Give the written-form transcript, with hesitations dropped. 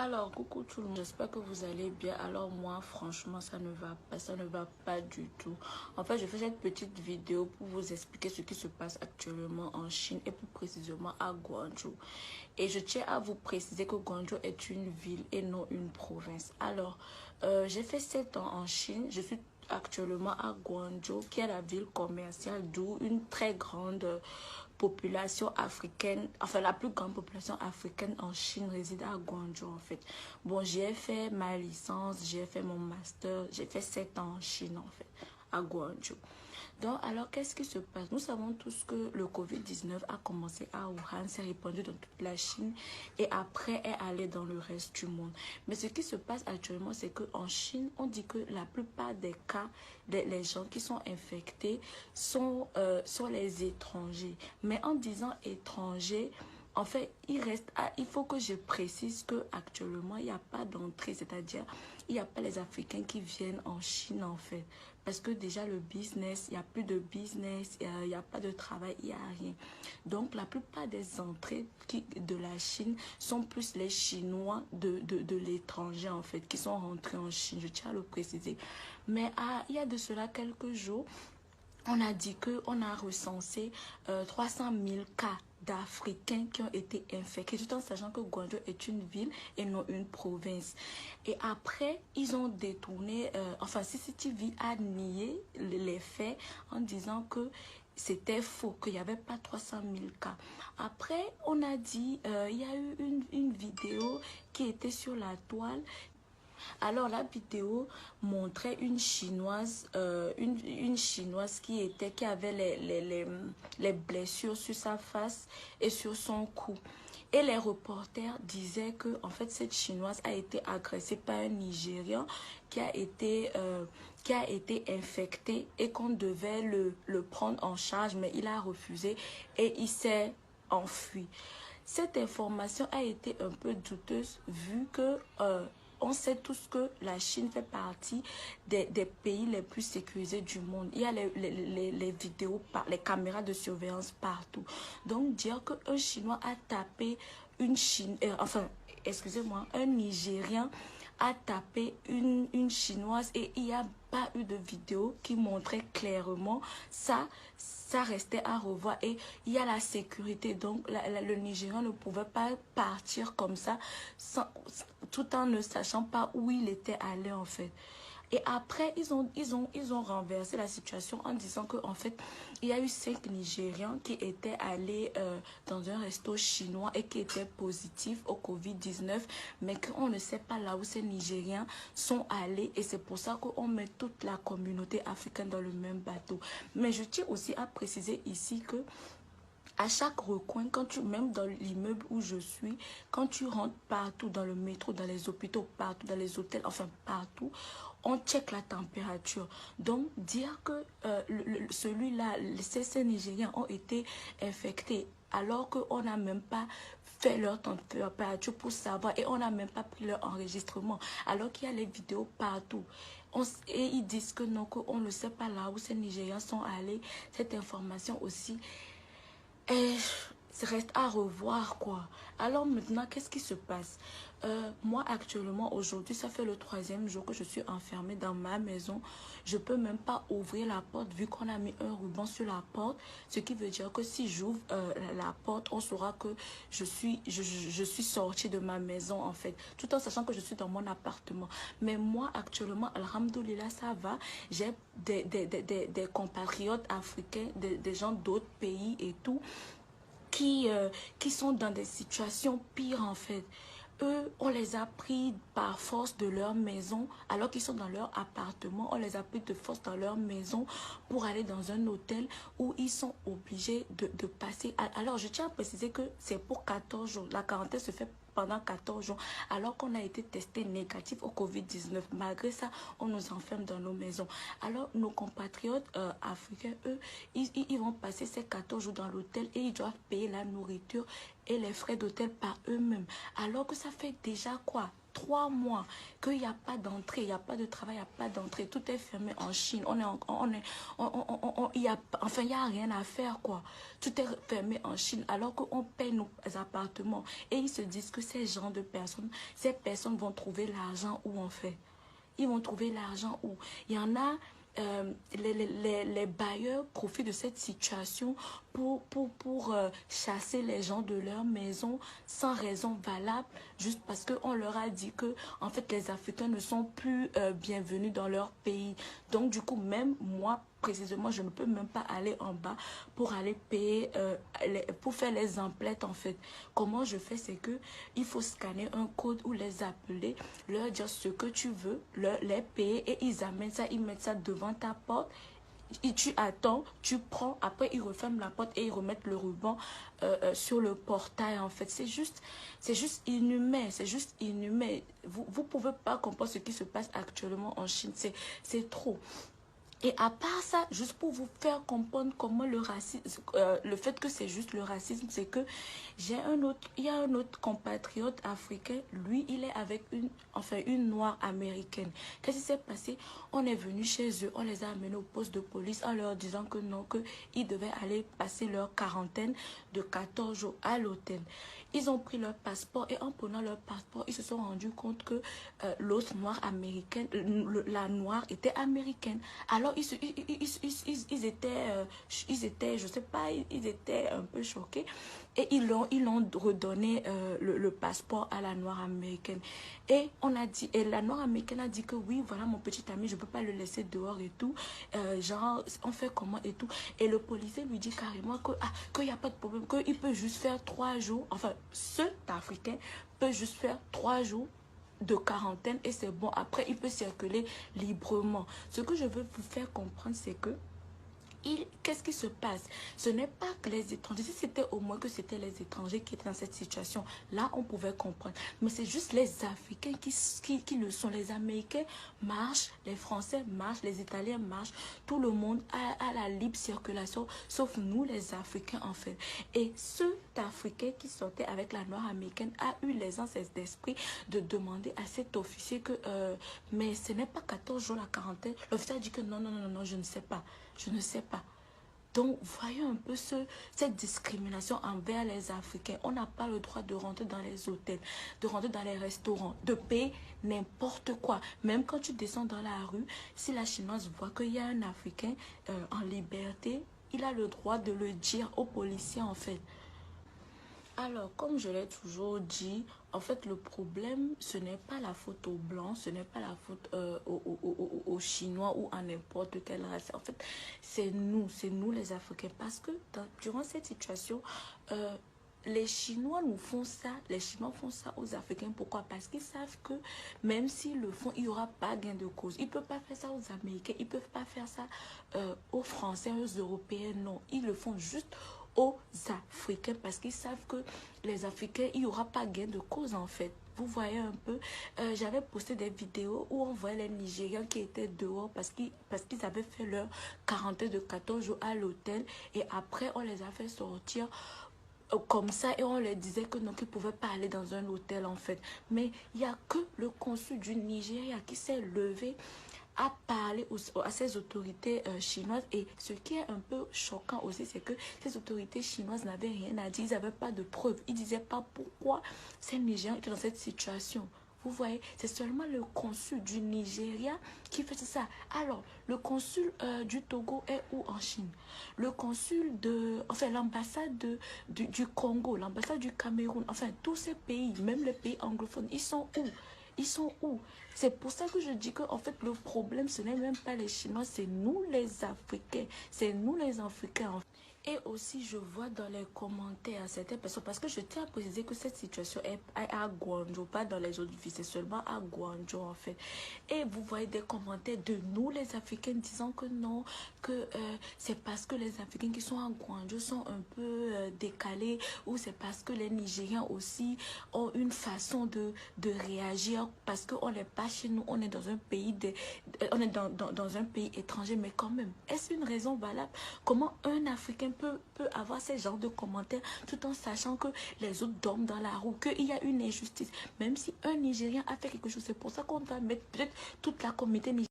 Alors, coucou tout le monde, j'espère que vous allez bien. Alors moi, franchement, ça ne va pas du tout. En fait, je fais cette petite vidéo pour vous expliquer ce qui se passe actuellement en Chine et plus précisément à Guangzhou. Et je tiens à vous préciser que Guangzhou est une ville et non une province. Alors, j'ai fait 7 ans en Chine, je suis actuellement à Guangzhou, qui est la ville commerciale, d'où une très grande population africaine, enfin la plus grande population africaine en Chine réside à Guangzhou en fait. Bon, j'ai fait ma licence, j'ai fait mon master, j'ai fait 7 ans en Chine en fait, à Guangzhou. Donc, alors, qu'est-ce qui se passe? Nous savons tous que le Covid-19 a commencé à Wuhan, s'est répandu dans toute la Chine et après est allé dans le reste du monde. Mais ce qui se passe actuellement, c'est qu'en Chine, on dit que la plupart des cas, les gens qui sont infectés sont les étrangers. Mais en disant étrangers, en fait, il faut que je précise qu'actuellement, il n'y a pas d'entrée, c'est-à-dire, il n'y a pas les Africains qui viennent en Chine, en fait. Parce que déjà, le business, il n'y a plus de business, il n'y a pas de travail, il n'y a rien. Donc, la plupart des entrées de la Chine sont plus les Chinois de l'étranger, en fait, qui sont rentrés en Chine. Je tiens à le préciser. Mais il y a de cela quelques jours, on a dit qu'on a recensé 300 000 cas d'Africains qui ont été infectés, tout en sachant que Guangzhou est une ville et non une province. Et après, ils ont détourné, enfin CCTV a nié les faits en disant que c'était faux, qu'il n'y avait pas 300 000 cas. Après, on a dit, il y a eu une vidéo qui était sur la toile. Alors la vidéo montrait une chinoise, une chinoise qui avait les blessures sur sa face et sur son cou. Et les reporters disaient que en fait cette chinoise a été agressée par un Nigérian qui a été infecté et qu'on devait le prendre en charge, mais il a refusé et il s'est enfui. Cette information a été un peu douteuse vu que on sait tous que la Chine fait partie des pays les plus sécurisés du monde. Il y a les vidéos, les caméras de surveillance partout. Donc dire qu'un Chinois a tapé une Chine, enfin, excusez-moi, un Nigérien a tapé une Chinoise et il n'y a pas eu de vidéo qui montrait clairement ça. Ça restait à revoir et il y a la sécurité. Donc, le Nigérian ne pouvait pas partir comme ça tout en ne sachant pas où il était allé en fait. Et après, ils ont renversé la situation en disant qu'en fait, il y a eu 5 Nigérians qui étaient allés dans un resto chinois et qui étaient positifs au Covid-19, mais qu'on ne sait pas là où ces Nigériens sont allés et c'est pour ça qu'on met toute la communauté africaine dans le même bateau. Mais je tiens aussi à préciser ici que à chaque recoin, même dans l'immeuble où je suis, quand tu rentres partout dans le métro, dans les hôpitaux, partout, dans les hôtels, enfin partout, on check la température. Donc, dire que celui-là, ces Nigériens ont été infectés alors qu'on n'a même pas fait leur température pour savoir et on n'a même pas pris leur enregistrement alors qu'il y a les vidéos partout. Et ils disent que non, qu'on ne sait pas là où ces Nigériens sont allés. Cette information aussi ça reste à revoir quoi. Alors maintenant, qu'est-ce qui se passe? Moi actuellement, aujourd'hui, ça fait le 3e jour que je suis enfermée dans ma maison. Je peux même pas ouvrir la porte vu qu'on a mis un ruban sur la porte. Ce qui veut dire que si j'ouvre la porte, on saura que je suis sortie de ma maison en fait. Tout en sachant que je suis dans mon appartement. Mais moi actuellement, alhamdoulilah, ça va. J'ai des compatriotes africains, des gens d'autres pays et tout qui sont dans des situations pires en fait. Eux, on les a pris par force de leur maison, alors qu'ils sont dans leur appartement, on les a pris de force dans leur maison pour aller dans un hôtel où ils sont obligés de passer. Alors, je tiens à préciser que c'est pour 14 jours. La quarantaine se fait pendant 14 jours, alors qu'on a été testé négatif au Covid-19. Malgré ça, on nous enferme dans nos maisons. Alors, nos compatriotes africains, eux, ils vont passer ces 14 jours dans l'hôtel et ils doivent payer la nourriture et les frais d'hôtel par eux-mêmes. Alors que ça fait déjà quoi 3 mois qu'il n'y a pas d'entrée, il n'y a pas de travail, il n'y a pas d'entrée. Tout est fermé en Chine. Enfin, il n'y a rien à faire, quoi. Tout est fermé en Chine alors qu'on paie nos appartements. Et ils se disent que ces personnes vont trouver l'argent où, en fait. Ils vont trouver l'argent où. Il y en a, les bailleurs profitent de cette situation pour chasser les gens de leur maison sans raison valable, juste parce qu'on leur a dit que en fait les Africains ne sont plus bienvenus dans leur pays. Donc du coup, même moi précisément, je ne peux même pas aller en bas pour aller payer, pour faire les emplettes en fait. Comment je fais, c'est que il faut scanner un code ou les appeler, leur dire ce que tu veux, les payer et ils amènent ça, ils mettent ça devant ta porte. Et tu attends, tu prends, après ils referment la porte et ils remettent le ruban sur le portail en fait. C'est juste inhumain, c'est juste inhumain. Vous pouvez pas comprendre ce qui se passe actuellement en Chine, c'est trop. Et à part ça, juste pour vous faire comprendre comment le racisme, le fait que c'est juste le racisme, c'est que il y a un autre compatriote africain, lui, il est avec une noire américaine. Qu'est-ce qui s'est passé? On est venu chez eux, on les a amenés au poste de police en leur disant que non, qu'ils devaient aller passer leur quarantaine de 14 jours à l'hôtel. Ils ont pris leur passeport et en prenant leur passeport, ils se sont rendus compte que l'autre noire américaine, la noire était américaine. Alors ils étaient, je sais pas, ils étaient un peu choqués et ils l'ont redonné le passeport à la noire américaine. Et la noire américaine a dit que oui, voilà mon petit ami, je peux pas le laisser dehors et tout. Genre, on fait comment et tout. Et le policier lui dit carrément qu'il n'y a pas de problème, qu'il peut juste faire 3 jours. Enfin, cet Africain peut juste faire 3 jours de quarantaine et c'est bon. Après, il peut circuler librement. Ce que je veux vous faire comprendre, c'est que qu'est-ce qui se passe? Ce n'est pas que les étrangers, si c'était au moins que c'était les étrangers qui étaient dans cette situation, là on pouvait comprendre. Mais c'est juste les Africains qui le sont. Les Américains marchent, les Français marchent, les Italiens marchent, tout le monde a la libre circulation, sauf nous les Africains en fait. Et cet Africain qui sortait avec la noire américaine a eu l'aisance d'esprit de demander à cet officier que, mais ce n'est pas 14 jours la quarantaine. L'officier a dit que non, je ne sais pas. Je ne sais pas. Donc, voyons un peu cette discrimination envers les Africains. On n'a pas le droit de rentrer dans les hôtels, de rentrer dans les restaurants, de payer n'importe quoi. Même quand tu descends dans la rue, si la Chinoise voit qu'il y a un Africain en liberté, il a le droit de le dire aux policiers en fait. Alors, comme je l'ai toujours dit, en fait, le problème, ce n'est pas la faute aux Blancs, ce n'est pas la faute aux Chinois ou à n'importe quelle race. En fait, c'est nous les Africains. Parce que durant cette situation, les Chinois nous font ça, les Chinois font ça aux Africains. Pourquoi? Parce qu'ils savent que même s'ils le font, il n'y aura pas gain de cause. Ils ne peuvent pas faire ça aux Américains, ils ne peuvent pas faire ça aux Français, aux Européens, non. Ils le font juste aux Africains parce qu'ils savent que les Africains, il n'y aura pas gain de cause en fait. Vous voyez un peu, j'avais posté des vidéos où on voyait les Nigérians qui étaient dehors parce qu'ils avaient fait leur quarantaine de 14 jours à l'hôtel et après on les a fait sortir comme ça et on leur disait que non, qu'ils ne pouvaient pas aller dans un hôtel en fait. Mais il n'y a que le consul du Nigeria qui s'est levé à parler à ces autorités chinoises. Et ce qui est un peu choquant aussi, c'est que ces autorités chinoises n'avaient rien à dire. Ils n'avaient pas de preuves. Ils ne disaient pas pourquoi ces Nigériens étaient dans cette situation. Vous voyez, c'est seulement le consul du Nigeria qui fait ça. Alors, le consul du Togo est où en Chine? Le consul enfin, l'ambassade du Congo, l'ambassade du Cameroun, enfin, tous ces pays, même les pays anglophones, ils sont où? Ils sont où? C'est pour ça que je dis que en fait, le problème, ce n'est même pas les Chinois, c'est nous les Africains. C'est nous les Africains, en fait. Et aussi, je vois dans les commentaires certaines personnes, parce que je tiens à préciser que cette situation est à Guangzhou, pas dans les autres villes, c'est seulement à Guangzhou en fait. Et vous voyez des commentaires de nous les Africains disant que non, que c'est parce que les Africains qui sont à Guangzhou sont un peu décalés, ou c'est parce que les Nigériens aussi ont une façon de réagir, parce qu'on n'est pas chez nous, on est dans un pays, on est dans un pays étranger, mais quand même, est-ce une raison valable? Comment un Africain peut avoir ce genre de commentaires tout en sachant que les autres dorment dans la roue, qu'il y a une injustice. Même si un Nigérien a fait quelque chose, c'est pour ça qu'on doit mettre peut-être toute la communauté nigérienne